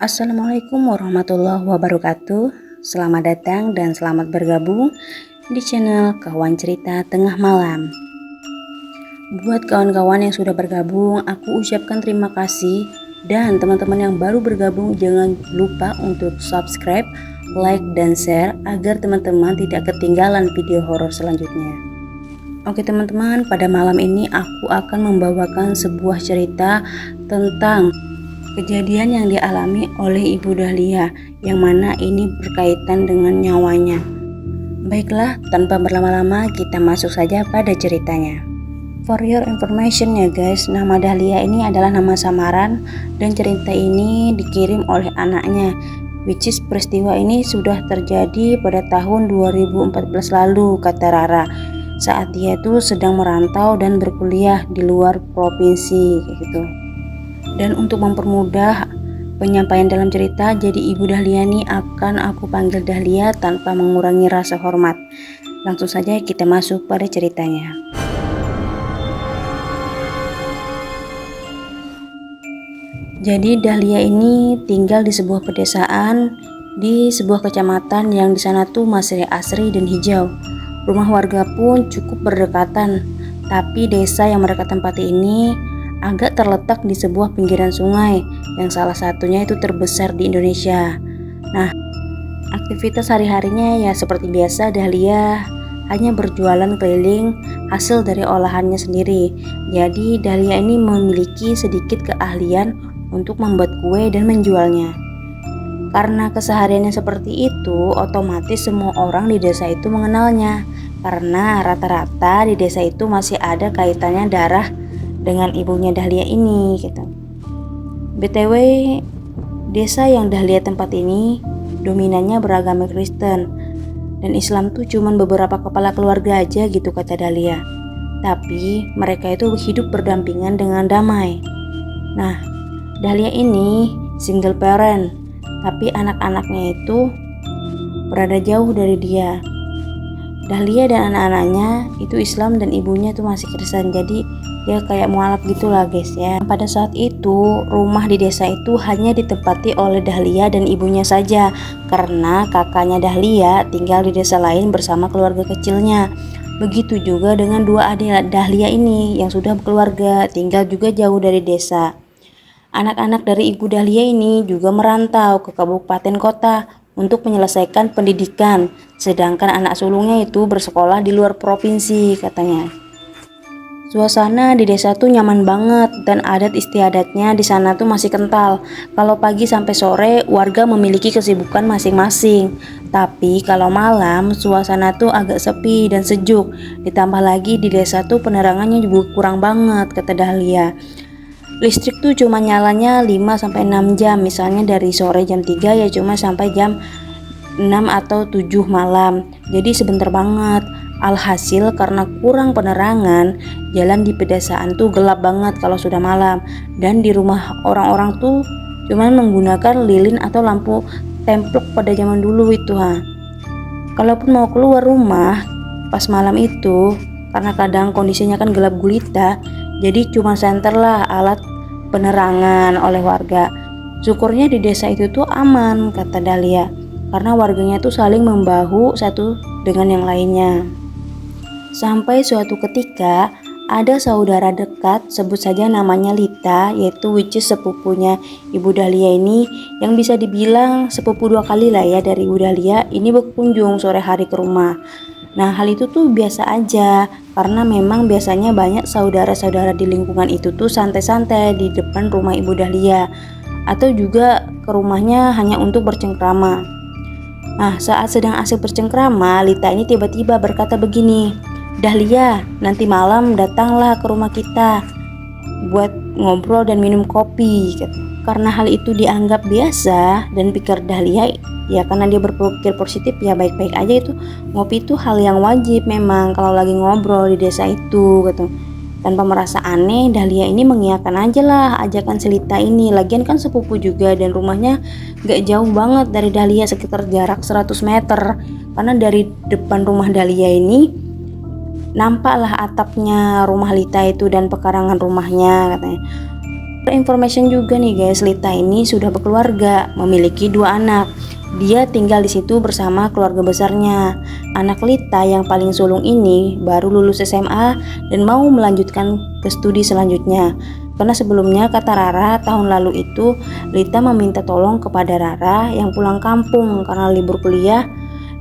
Assalamualaikum warahmatullahi wabarakatuh. Selamat datang dan selamat bergabung di channel Kawan Cerita Tengah Malam. Buat kawan-kawan yang sudah bergabung, aku ucapkan terima kasih. Dan teman-teman yang baru bergabung, jangan lupa untuk subscribe, like, dan share agar teman-teman tidak ketinggalan video horor selanjutnya. Oke teman-teman, pada malam ini aku akan membawakan sebuah cerita tentang kejadian yang dialami oleh Ibu Dahlia, yang mana ini berkaitan dengan nyawanya. Baiklah, tanpa berlama-lama kita masuk saja pada ceritanya. For your information ya guys, nama Dahlia ini adalah nama samaran dan cerita ini dikirim oleh anaknya, which is peristiwa ini sudah terjadi pada tahun 2014 lalu, kata Rara, saat dia tuh sedang merantau dan berkuliah di luar provinsi gitu. Dan untuk mempermudah penyampaian dalam cerita, jadi Ibu Dahlia ini akan aku panggil Dahlia tanpa mengurangi rasa hormat. Langsung saja kita masuk pada ceritanya. Jadi Dahlia ini tinggal di sebuah pedesaan, di sebuah kecamatan yang di sana tuh masih asri dan hijau. Rumah warga pun cukup berdekatan, tapi desa yang mereka tempati ini agak terletak di sebuah pinggiran sungai yang salah satunya itu terbesar di Indonesia. Nah, aktivitas hari-harinya ya seperti biasa, Dahlia hanya berjualan keliling hasil dari olahannya sendiri. Jadi Dahlia ini memiliki sedikit keahlian untuk membuat kue dan menjualnya. Karena kesehariannya seperti itu, otomatis semua orang di desa itu mengenalnya. Karena rata-rata di desa itu masih ada kaitannya darah dengan ibunya Dahlia ini gitu. BTW, desa yang Dahlia tempat ini dominannya beragama Kristen dan Islam tuh cuman beberapa kepala keluarga aja gitu, kata Dahlia. Tapi mereka itu hidup berdampingan dengan damai. Nah, Dahlia ini single parent, tapi anak-anaknya itu berada jauh dari dia. Dahlia dan anak-anaknya itu Islam dan ibunya tuh masih Kristen, jadi dia kayak mualaf gitulah guys ya. Pada saat itu rumah di desa itu hanya ditempati oleh Dahlia dan ibunya saja, karena kakaknya Dahlia tinggal di desa lain bersama keluarga kecilnya. Begitu juga dengan dua adik Dahlia ini yang sudah berkeluarga, tinggal juga jauh dari desa. Anak-anak dari Ibu Dahlia ini juga merantau ke kabupaten kota untuk menyelesaikan pendidikan, sedangkan anak sulungnya itu bersekolah di luar provinsi, katanya. Suasana di desa tuh nyaman banget dan adat istiadatnya di sana tuh masih kental. Kalau pagi sampai sore warga memiliki kesibukan masing-masing. Tapi kalau malam suasana tuh agak sepi dan sejuk. Ditambah lagi di desa tuh penerangannya juga kurang banget, kata Dahlia. Listrik tuh cuma nyalanya 5-6 jam, misalnya dari sore jam 3 ya cuma sampai jam 6 atau 7 malam. Jadi sebentar banget. Alhasil karena kurang penerangan, jalan di pedesaan tuh gelap banget kalau sudah malam. Dan di rumah orang-orang tuh cuma menggunakan lilin atau lampu templok pada zaman dulu itu ha. Kalaupun mau keluar rumah pas malam itu, karena kadang kondisinya kan gelap gulita, jadi cuma senter lah alat penerangan oleh warga. Syukurnya di desa itu tuh aman, kata Dahlia, karena warganya tuh saling membahu satu dengan yang lainnya. Sampai suatu ketika ada saudara dekat, sebut saja namanya Lita, yaitu which is sepupunya Ibu Dahlia ini, yang bisa dibilang sepupu 2 kali lah ya dari Ibu Dahlia, ini berkunjung sore hari ke rumah. Nah, hal itu tuh biasa aja, karena memang biasanya banyak saudara-saudara di lingkungan itu tuh santai-santai di depan rumah Ibu Dahlia, atau juga ke rumahnya hanya untuk bercengkrama. Nah, saat sedang asik bercengkrama, Lita ini tiba-tiba berkata begini, "Dahlia, nanti malam datanglah ke rumah kita buat ngobrol dan minum kopi." Karena hal itu dianggap biasa dan pikir Dahlia, ya karena dia berpikir positif, ya baik-baik aja, itu ngopi itu hal yang wajib memang kalau lagi ngobrol di desa itu gitu. Tanpa merasa aneh, Dahlia ini mengiyakan aja lah ajakan si Lita ini. Lagian kan sepupu juga dan rumahnya gak jauh banget dari Dahlia, sekitar jarak 100 meter. Karena dari depan rumah Dahlia ini nampaklah atapnya rumah Lita itu dan pekarangan rumahnya, katanya. Information juga nih guys, Lita ini sudah berkeluarga, memiliki 2 anak. Dia tinggal di situ bersama keluarga besarnya. Anak Lita yang paling sulung ini baru lulus SMA dan mau melanjutkan ke studi selanjutnya. Karena sebelumnya kata Rara, tahun lalu itu Lita meminta tolong kepada Rara yang pulang kampung karena libur kuliah.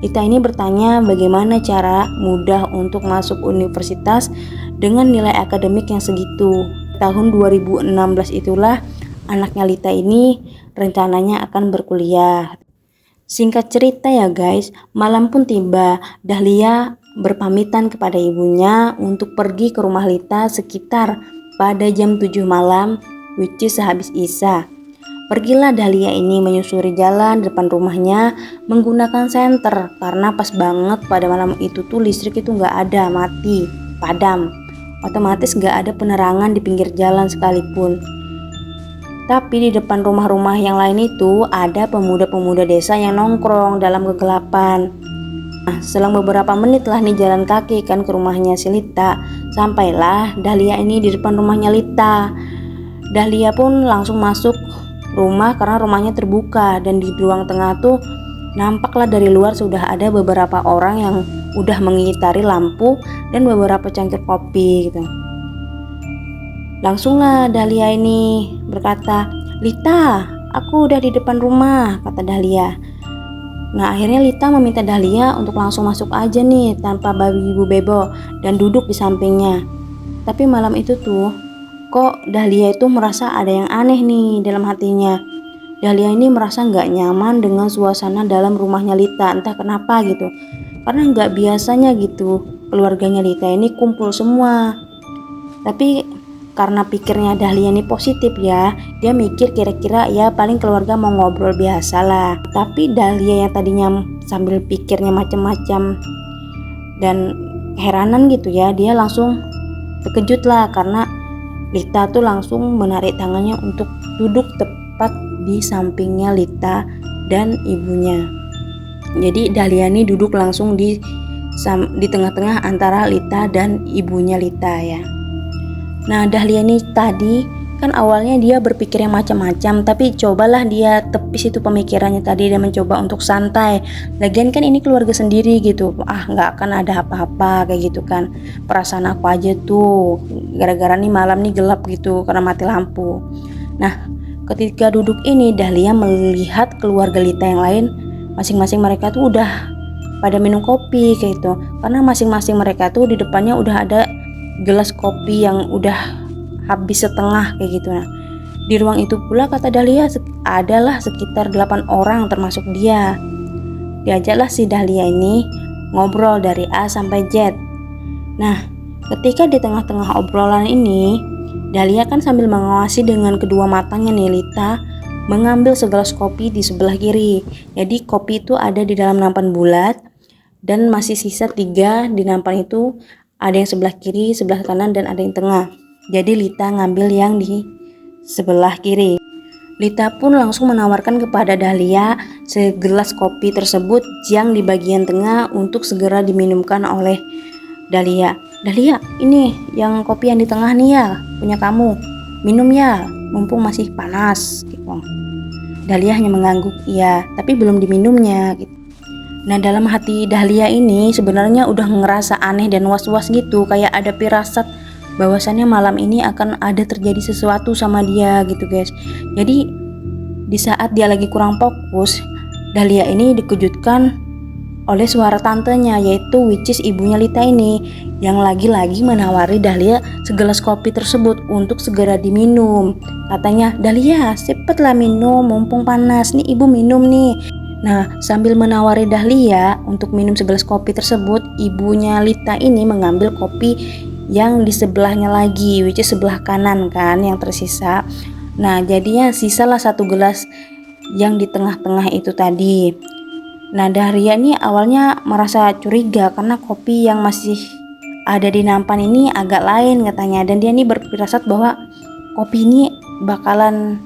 Lita ini bertanya bagaimana cara mudah untuk masuk universitas dengan nilai akademik yang segitu. Tahun 2016 itulah anaknya Lita ini rencananya akan berkuliah. Singkat cerita ya guys, malam pun tiba. Dahlia berpamitan kepada ibunya untuk pergi ke rumah Lita sekitar pada jam 7 malam, which is sehabis Isya. Pergilah Dahlia ini menyusuri jalan depan rumahnya menggunakan senter karena pas banget pada malam itu tuh listrik itu nggak ada, mati, padam. Otomatis nggak ada penerangan di pinggir jalan sekalipun. Tapi di depan rumah-rumah yang lain itu ada pemuda-pemuda desa yang nongkrong dalam kegelapan. Nah, selang beberapa menit lah nih jalan kaki kan ke rumahnya si Lita. Sampailah Dahlia ini di depan rumahnya Lita. Dahlia pun langsung masuk rumah karena rumahnya terbuka dan di ruang tengah tuh nampaklah dari luar sudah ada beberapa orang yang udah mengitari lampu dan beberapa cangkir kopi gitu. Langsunglah Dahlia ini berkata, "Lita, aku udah di depan rumah," kata Dahlia. Nah akhirnya Lita meminta Dahlia untuk langsung masuk aja nih tanpa babi ibu bebo dan duduk di sampingnya. Tapi malam itu tuh kok Dahlia itu merasa ada yang aneh nih dalam hatinya. Dahlia ini merasa nggak nyaman dengan suasana dalam rumahnya Lita, entah kenapa gitu. Karena nggak biasanya gitu keluarganya Lita ini kumpul semua. Tapi karena pikirnya Dahlia ini positif ya, dia mikir kira-kira ya paling keluarga mau ngobrol biasa lah. Tapi Dahlia yang tadinya sambil pikirnya macam-macam dan heranan gitu ya, dia langsung terkejut lah karena Lita tuh langsung menarik tangannya untuk duduk tepat di sampingnya Lita dan ibunya. Jadi Dahlia ini duduk langsung di tengah-tengah antara Lita dan ibunya Lita ya. Nah Dahlia ini tadi kan awalnya dia berpikir yang macam-macam, tapi cobalah dia tepis itu pemikirannya tadi dan mencoba untuk santai. Lagian kan ini keluarga sendiri gitu, nggak akan ada apa-apa kayak gitu kan. Perasaan aku aja tuh gara-gara nih malam nih gelap gitu karena mati lampu. Nah ketika duduk ini Dahlia melihat keluarga Lita yang lain, masing-masing mereka tuh udah pada minum kopi kayak gitu. Karena masing-masing mereka tuh di depannya udah ada gelas kopi yang udah habis setengah kayak gitu. Nah di ruang itu pula kata Dahlia adalah sekitar 8 orang termasuk dia. Diajaklah si Dahlia ini ngobrol dari A sampai Z. Nah ketika di tengah-tengah obrolan ini Dahlia kan sambil mengawasi dengan kedua matanya nih Lita mengambil segelas kopi di sebelah kiri. Jadi kopi itu ada di dalam nampan bulat dan masih sisa 3 di nampan itu, ada yang sebelah kiri, sebelah kanan dan ada yang tengah. Jadi Lita ngambil yang di sebelah kiri. Lita pun langsung menawarkan kepada Dahlia segelas kopi tersebut yang di bagian tengah untuk segera diminumkan oleh Dahlia. "Dahlia, ini yang kopi yang di tengah nih ya, punya kamu. Minum ya, mumpung masih panas," gitu. Dahlia hanya mengangguk iya, tapi belum diminumnya gitu. Nah dalam hati Dahlia ini sebenarnya udah ngerasa aneh dan was-was gitu, kayak ada firasat bahwasannya malam ini akan ada terjadi sesuatu sama dia gitu guys. Jadi di saat dia lagi kurang fokus, Dahlia ini dikejutkan oleh suara tantenya, yaitu which is ibunya Lita ini, yang lagi-lagi menawari Dahlia segelas kopi tersebut untuk segera diminum. Katanya, "Dahlia, cepetlah minum, mumpung panas nih, ibu minum nih." Nah sambil menawari Dahlia untuk minum segelas kopi tersebut, ibunya Lita ini mengambil kopi yang di sebelahnya lagi, which is sebelah kanan kan yang tersisa. Nah jadinya sisalah 1 gelas yang di tengah-tengah itu tadi. Nah Dahlia ini awalnya merasa curiga karena kopi yang masih ada di nampan ini agak lain katanya, dan dia ini berfirasat bahwa kopi ini bakalan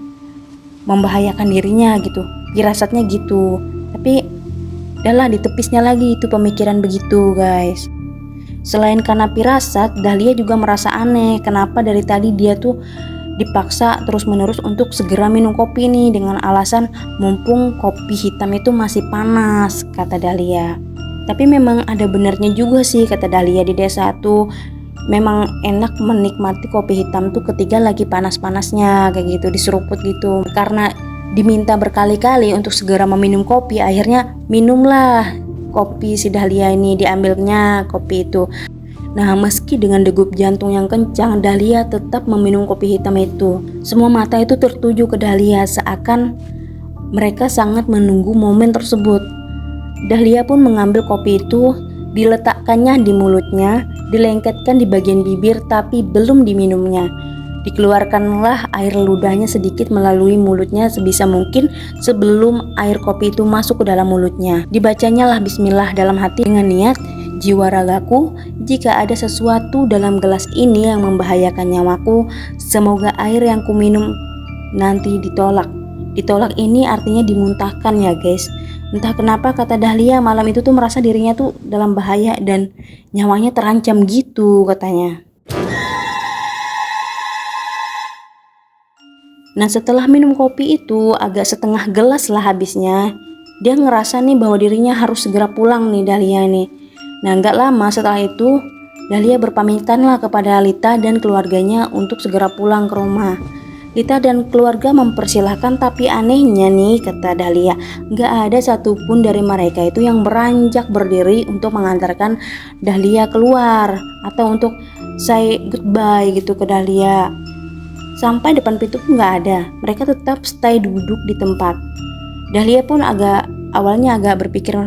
membahayakan dirinya gitu, firasatnya gitu. Tapi udahlah ditepisnya lagi itu pemikiran begitu guys. Selain karena firasat, Dahlia juga merasa aneh kenapa dari tadi dia tuh dipaksa terus-menerus untuk segera minum kopi nih dengan alasan mumpung kopi hitam itu masih panas, kata Dahlia. Tapi memang ada benarnya juga sih, kata Dahlia, di desa tuh memang enak menikmati kopi hitam tuh ketika lagi panas-panasnya kayak gitu, diseruput gitu. Karena diminta berkali-kali untuk segera meminum kopi, akhirnya minumlah kopi si Dahlia ini, diambilnya kopi itu. Nah, meski dengan degup jantung yang kencang, Dahlia tetap meminum kopi hitam itu. Semua mata itu tertuju ke Dahlia, seakan mereka sangat menunggu momen tersebut. Dahlia pun mengambil kopi itu, diletakkannya di mulutnya, dilengketkan di bagian bibir tapi belum diminumnya. Dikeluarkanlah air ludahnya sedikit melalui mulutnya sebisa mungkin sebelum air kopi itu masuk ke dalam mulutnya. Dibacanya lah bismillah dalam hati dengan niat, jiwa ragaku, jika ada sesuatu dalam gelas ini yang membahayakan nyawaku, semoga air yang kuminum nanti ditolak. Ditolak ini artinya dimuntahkan ya guys. Entah kenapa kata Dahlia malam itu tuh merasa dirinya tuh dalam bahaya dan nyawanya terancam gitu katanya. Nah, setelah minum kopi itu agak setengah gelas lah habisnya. Dia ngerasa nih bahwa dirinya harus segera pulang nih Dahlia nih. Nah, gak lama setelah itu Dahlia berpamitan lah kepada Lita dan keluarganya untuk segera pulang ke rumah. Lita dan keluarga mempersilahkan, tapi anehnya nih kata Dahlia, gak ada satupun dari mereka itu yang beranjak berdiri untuk mengantarkan Dahlia keluar atau untuk say goodbye gitu ke Dahlia. Sampai depan pintu pun gak ada, mereka tetap stay duduk di tempat. Dahlia pun awalnya agak berpikir,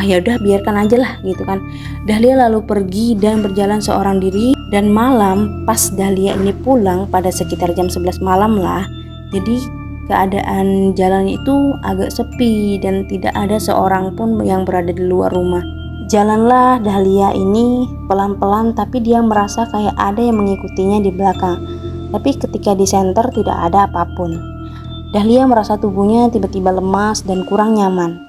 ya udah biarkan aja lah gitu kan. Dahlia lalu pergi dan berjalan seorang diri, dan malam pas Dahlia ini pulang pada sekitar jam 11 malam lah. Jadi keadaan jalan itu agak sepi dan tidak ada seorang pun yang berada di luar rumah. Jalanlah Dahlia ini pelan-pelan, tapi dia merasa kayak ada yang mengikutinya di belakang. Tapi ketika di senter tidak ada apapun. Dahlia merasa tubuhnya tiba-tiba lemas dan kurang nyaman.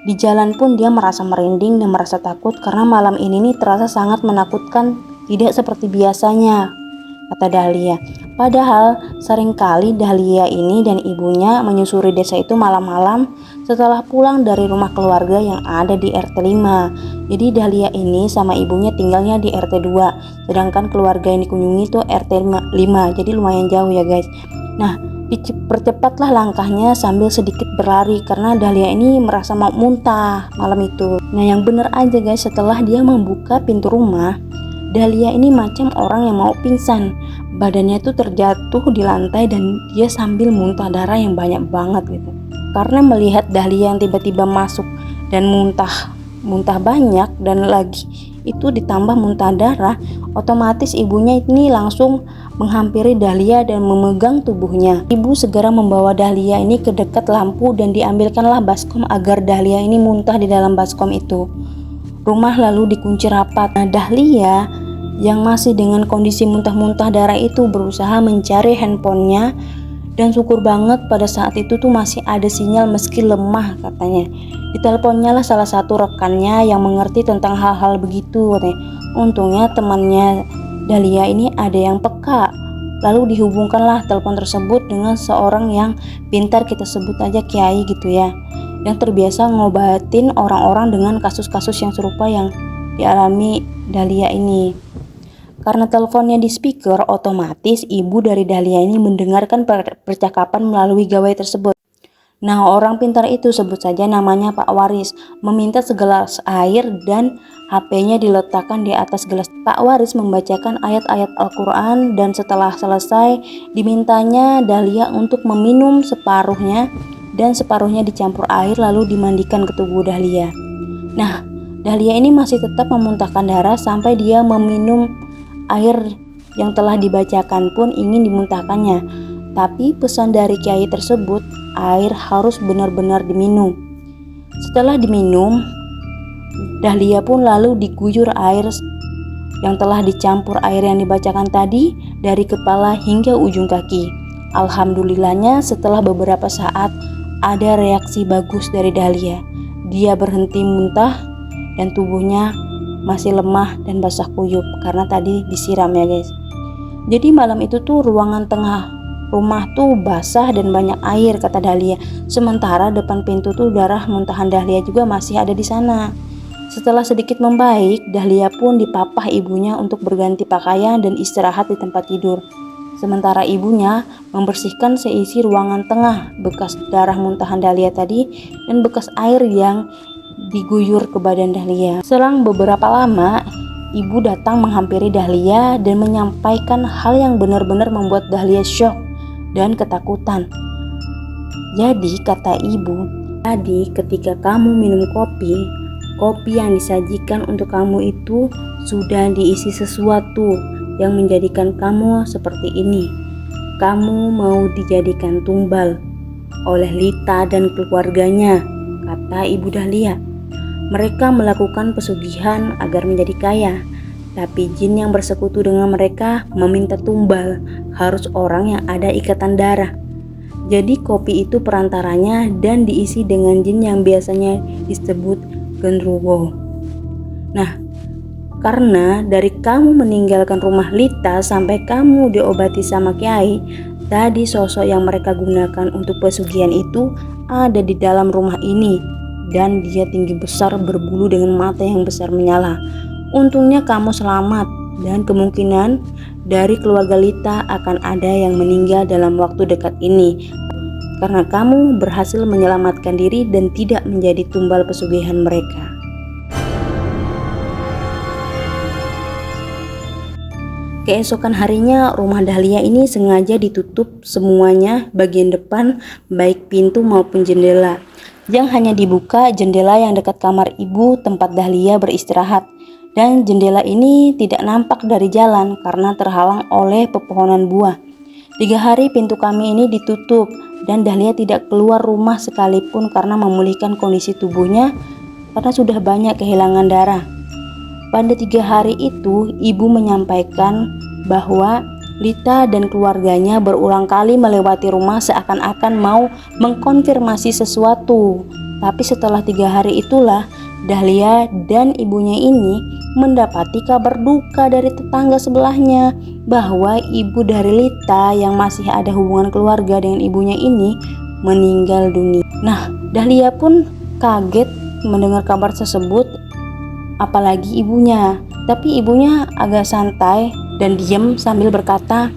Di jalan pun dia merasa merinding dan merasa takut karena malam ini nih terasa sangat menakutkan, tidak seperti biasanya, kata Dahlia. Padahal seringkali Dahlia ini dan ibunya menyusuri desa itu malam-malam setelah pulang dari rumah keluarga yang ada di RT 5. Jadi Dahlia ini sama ibunya tinggalnya di RT 2, sedangkan keluarga yang dikunjungi itu RT 5, jadi lumayan jauh ya guys. Nah, dipercepatlah langkahnya sambil sedikit berlari karena Dahlia ini merasa mau muntah malam itu. Nah, yang bener aja guys, setelah dia membuka pintu rumah, Dahlia ini macam orang yang mau pingsan. Badannya tuh terjatuh di lantai dan dia sambil muntah darah yang banyak banget gitu. Karena melihat Dahlia yang tiba-tiba masuk dan muntah banyak dan lagi itu ditambah muntah darah, otomatis ibunya ini langsung menghampiri Dahlia dan memegang tubuhnya. Ibu segera membawa Dahlia ini ke dekat lampu dan diambilkanlah baskom agar Dahlia ini muntah di dalam baskom itu. Rumah lalu dikunci rapat. Nah, Dahlia yang masih dengan kondisi muntah-muntah darah itu berusaha mencari handphonenya, dan syukur banget pada saat itu tuh masih ada sinyal meski lemah katanya. Diteleponnya lah salah satu rekannya yang mengerti tentang hal-hal begitu katanya. Untungnya temannya Dahlia ini ada yang peka. Lalu dihubungkanlah telepon tersebut dengan seorang yang pintar, kita sebut aja kiai gitu ya, yang terbiasa ngobatin orang-orang dengan kasus-kasus yang serupa yang dialami Dahlia ini. Karena teleponnya di speaker, otomatis ibu dari Dahlia ini mendengarkan percakapan melalui gawai tersebut. Nah, orang pintar itu, sebut saja namanya Pak Waris, meminta segelas air dan HP-nya diletakkan di atas gelas. Pak Waris membacakan ayat-ayat Al-Quran dan setelah selesai dimintanya Dahlia untuk meminum separuhnya dan separuhnya dicampur air lalu dimandikan ke tubuh Dahlia. Nah, Dahlia ini masih tetap memuntahkan darah sampai dia meminum air yang telah dibacakan pun ingin dimuntahkannya. Tapi pesan dari kiai tersebut, air harus benar-benar diminum. Setelah diminum, Dahlia pun lalu diguyur air yang telah dicampur air yang dibacakan tadi dari kepala hingga ujung kaki. Alhamdulillahnya setelah beberapa saat ada reaksi bagus dari Dahlia. Dia berhenti muntah dan tubuhnya masih lemah dan basah kuyup karena tadi disiram ya guys. Jadi malam itu tuh ruangan tengah rumah tuh basah dan banyak air, kata Dahlia. Sementara depan pintu tuh darah muntahan Dahlia juga masih ada di sana. Setelah sedikit membaik, Dahlia pun dipapah ibunya untuk berganti pakaian dan istirahat di tempat tidur. Sementara ibunya membersihkan seisi ruangan tengah bekas darah muntahan Dahlia tadi dan bekas air yang diguyur ke badan Dahlia. Selang beberapa lama, ibu datang menghampiri Dahlia dan menyampaikan hal yang benar-benar membuat Dahlia syok dan ketakutan. Jadi kata ibu, tadi ketika kamu minum kopi yang disajikan untuk kamu itu sudah diisi sesuatu yang menjadikan kamu seperti ini. Kamu mau dijadikan tumbal oleh Lita dan keluarganya, kata ibu Dahlia. Mereka melakukan pesugihan agar menjadi kaya, tapi jin yang bersekutu dengan mereka meminta tumbal harus orang yang ada ikatan darah. Jadi kopi itu perantaranya dan diisi dengan jin yang biasanya disebut genruwo. Nah, karena dari kamu meninggalkan rumah Lita sampai kamu diobati sama Kiai, tadi sosok yang mereka gunakan untuk pesugihan itu ada di dalam rumah ini. Dan dia tinggi besar berbulu dengan mata yang besar menyala. Untungnya kamu selamat dan kemungkinan dari keluarga Lita akan ada yang meninggal dalam waktu dekat ini. Karena kamu berhasil menyelamatkan diri dan tidak menjadi tumbal pesugihan mereka. Keesokan harinya rumah Dahlia ini sengaja ditutup semuanya bagian depan, baik pintu maupun jendela. Yang hanya dibuka jendela yang dekat kamar ibu tempat Dahlia beristirahat. Dan jendela ini tidak nampak dari jalan karena terhalang oleh pepohonan buah. 3 hari pintu kami ini ditutup dan Dahlia tidak keluar rumah sekalipun karena memulihkan kondisi tubuhnya karena sudah banyak kehilangan darah. Pada 3 hari itu ibu menyampaikan bahwa Lita dan keluarganya berulang kali melewati rumah seakan-akan mau mengkonfirmasi sesuatu. Tapi setelah 3 hari itulah Dahlia dan ibunya ini mendapati kabar duka dari tetangga sebelahnya bahwa ibu dari Lita yang masih ada hubungan keluarga dengan ibunya ini meninggal dunia. Nah, Dahlia pun kaget mendengar kabar tersebut, apalagi ibunya. Tapi ibunya agak santai dan diam sambil berkata,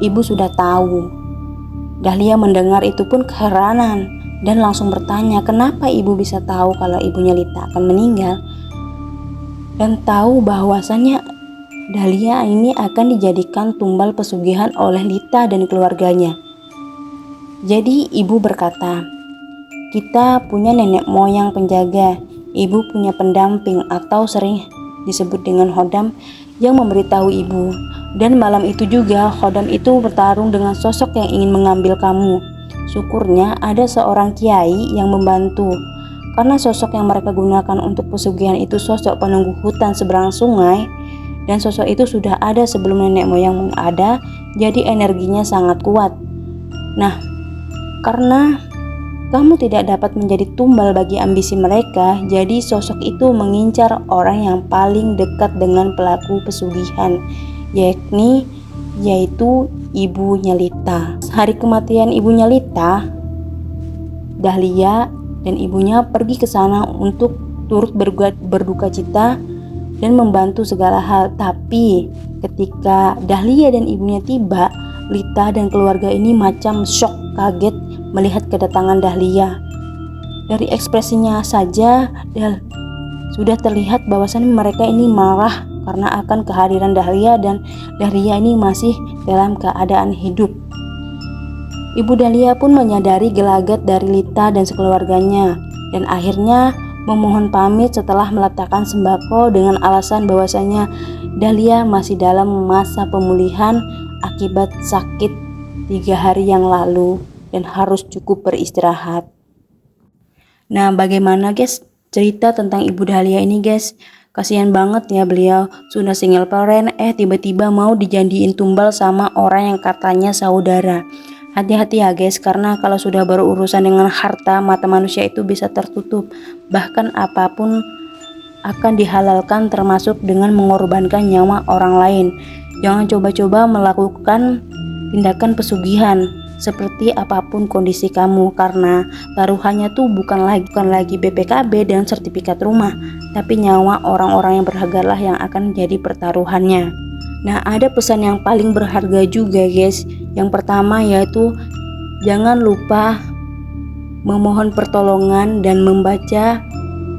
"Ibu sudah tahu." Dahlia mendengar itu pun keheranan dan langsung bertanya kenapa ibu bisa tahu kalau ibunya Lita akan meninggal dan tahu bahwasannya Dahlia ini akan dijadikan tumbal pesugihan oleh Lita dan keluarganya. Jadi ibu berkata, "Kita punya nenek moyang penjaga, ibu punya pendamping atau sering disebut dengan Khodam yang memberitahu ibu. Dan malam itu juga Khodam itu bertarung dengan sosok yang ingin mengambil kamu. Syukurnya ada seorang kiai yang membantu. Karena sosok yang mereka gunakan untuk pesugihan itu sosok penunggu hutan seberang sungai. Dan sosok itu sudah ada sebelum nenek moyangmu ada, jadi energinya sangat kuat. Nah, karena kamu tidak dapat menjadi tumbal bagi ambisi mereka, jadi sosok itu mengincar orang yang paling dekat dengan pelaku pesugihan, yaitu ibunya Lita. Hari kematian ibunya Lita, Dahlia dan ibunya pergi ke sana untuk turut berduka cita dan membantu segala hal. Tapi ketika Dahlia dan ibunya tiba, Lita dan keluarga ini macam shock, kaget melihat kedatangan Dahlia. Dari ekspresinya saja sudah terlihat bahwasannya mereka ini marah karena akan kehadiran Dahlia dan Dahlia ini masih dalam keadaan hidup. Ibu Dahlia pun menyadari gelagat dari Lita dan sekeluarganya dan akhirnya memohon pamit setelah meletakkan sembako dengan alasan bahwasanya Dahlia masih dalam masa pemulihan akibat sakit 3 hari yang lalu dan harus cukup beristirahat. Nah, bagaimana guys cerita tentang Ibu Dahlia ini guys? Kasihan banget ya, beliau sudah single parent tiba-tiba mau dijanjiin tumbal sama orang yang katanya saudara. Hati-hati ya guys, karena kalau sudah berurusan dengan harta, mata manusia itu bisa tertutup. Bahkan apapun akan dihalalkan termasuk dengan mengorbankan nyawa orang lain. Jangan coba-coba melakukan tindakan pesugihan seperti apapun kondisi kamu, karena taruhannya tuh bukan lagi BPKB dan sertifikat rumah, tapi nyawa orang-orang yang berharga lah yang akan jadi pertaruhannya. Nah, ada pesan yang paling berharga juga guys. Yang pertama yaitu jangan lupa memohon pertolongan dan membaca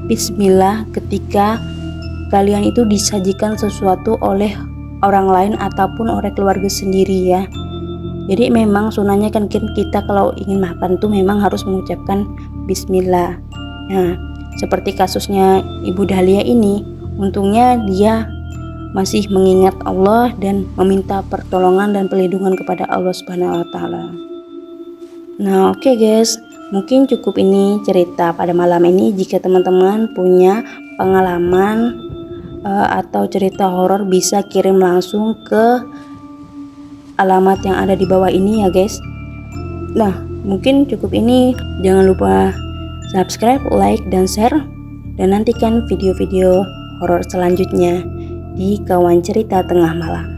bismillah ketika kalian itu disajikan sesuatu oleh orang lain ataupun oleh keluarga sendiri ya. Jadi memang sunahnya kan kita kalau ingin makan tuh memang harus mengucapkan bismillah. Nah, seperti kasusnya Ibu Dahlia ini, untungnya dia masih mengingat Allah dan meminta pertolongan dan perlindungan kepada Allah Subhanahu wa taala. Nah, oke guys, mungkin cukup ini cerita pada malam ini. Jika teman-teman punya pengalaman atau cerita horor, bisa kirim langsung ke alamat yang ada di bawah ini ya guys. Nah, mungkin cukup ini. Jangan lupa subscribe, like, dan share, dan nantikan video-video horor selanjutnya di Kawan Cerita Tengah Malam.